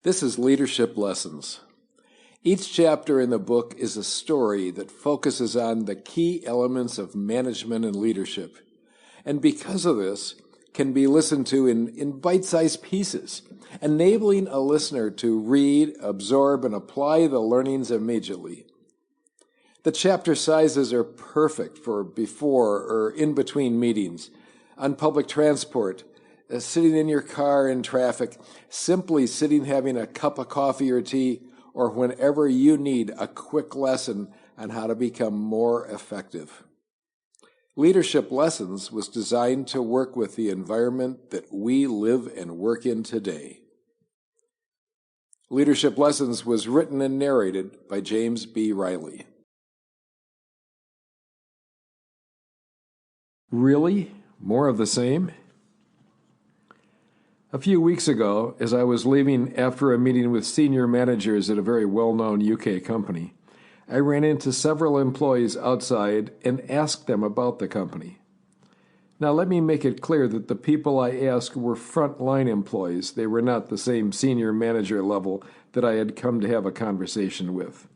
This is Leadership Lessons. Each chapter in the book is a story that focuses on the key elements of management and leadership, and because of this, can be listened to in bite-sized pieces, enabling a listener to read, absorb, and apply the learnings immediately. The chapter sizes are perfect for before or in-between meetings, on public transport, sitting in your car in traffic, simply sitting having a cup of coffee or tea, or whenever you need a quick lesson on how to become more effective. Leadership Lessons was designed to work with the environment that we live and work in today. Leadership Lessons was written and narrated by James B. Rieley. Really? More of the same? A few weeks ago, as I was leaving after a meeting with senior managers at a very well-known UK company, I ran into several employees outside and asked them about the company. Now, let me make it clear that the people I asked were frontline employees. They were not the same senior manager level that I had come to have a conversation with.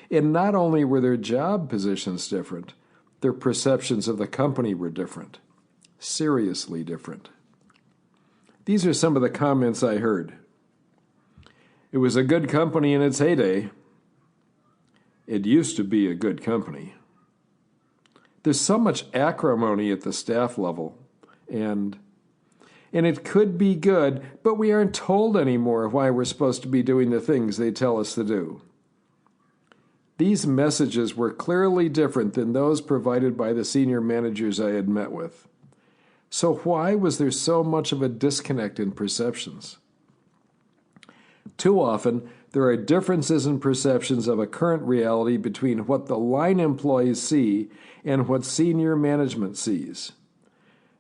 And not only were their job positions different, their perceptions of the company were different. Seriously different. These are some of the comments I heard. It was a good company in its heyday. It used to be a good company. There's so much acrimony at the staff level, and it could be good, but we aren't told anymore why we're supposed to be doing the things they tell us to do. These messages were clearly different than those provided by the senior managers I had met with. So why was there so much of a disconnect in perceptions? Too often, there are differences in perceptions of a current reality between what the line employees see and what senior management sees.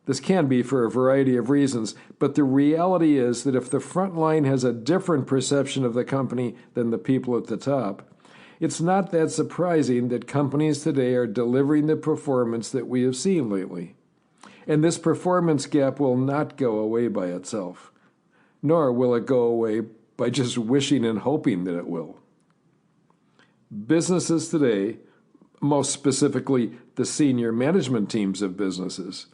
This can be for a variety of reasons, but the reality is that if the front line has a different perception of the company than the people at the top, it's not that surprising that companies today are delivering the performance that we have seen lately. And this performance gap will not go away by itself, nor will it go away by just wishing and hoping that it will. Businesses today, most specifically the senior management teams of businesses,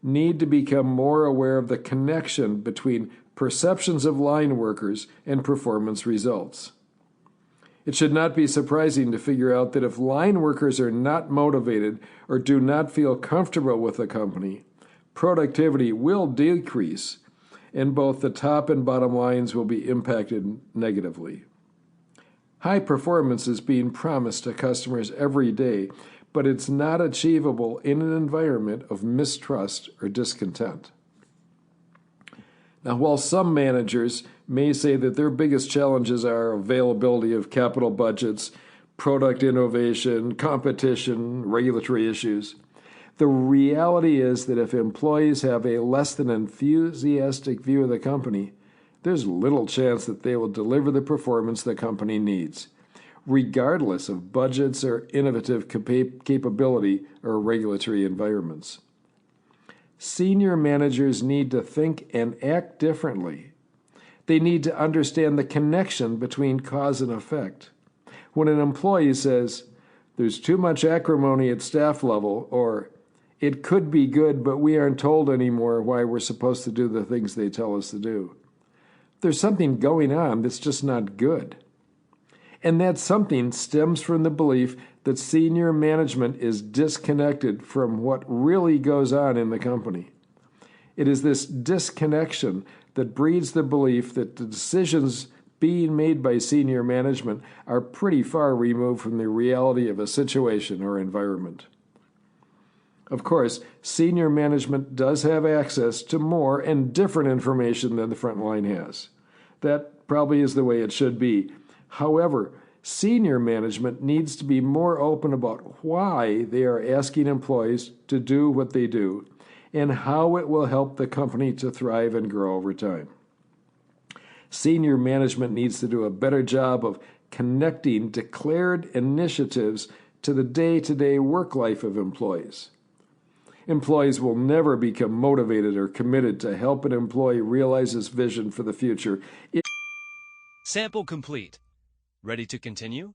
need to become more aware of the connection between perceptions of line workers and performance results. It should not be surprising to figure out that if line workers are not motivated or do not feel comfortable with the company, productivity will decrease, and both the top and bottom lines will be impacted negatively. High performance is being promised to customers every day, but it's not achievable in an environment of mistrust or discontent. Now, while some managers may say that their biggest challenges are availability of capital budgets, product innovation, competition, regulatory issues, the reality is that if employees have a less than enthusiastic view of the company, there's little chance that they will deliver the performance the company needs, regardless of budgets or innovative capability or regulatory environments. Senior managers need to think and act differently. They need to understand the connection between cause and effect. When an employee says, "There's too much acrimony at staff level," or "It could be good, but we aren't told anymore why we're supposed to do the things they tell us to do," there's something going on that's just not good. And that something stems from the belief that senior management is disconnected from what really goes on in the company. It is this disconnection that breeds the belief that the decisions being made by senior management are pretty far removed from the reality of a situation or environment. Of course, senior management does have access to more and different information than the front line has. That probably is the way it should be. However, senior management needs to be more open about why they are asking employees to do what they do and how it will help the company to thrive and grow over time. Senior management needs to do a better job of connecting declared initiatives to the day-to-day work life of employees. Employees will never become motivated or committed to help an employee realize his vision for the future Sample complete. Ready to continue?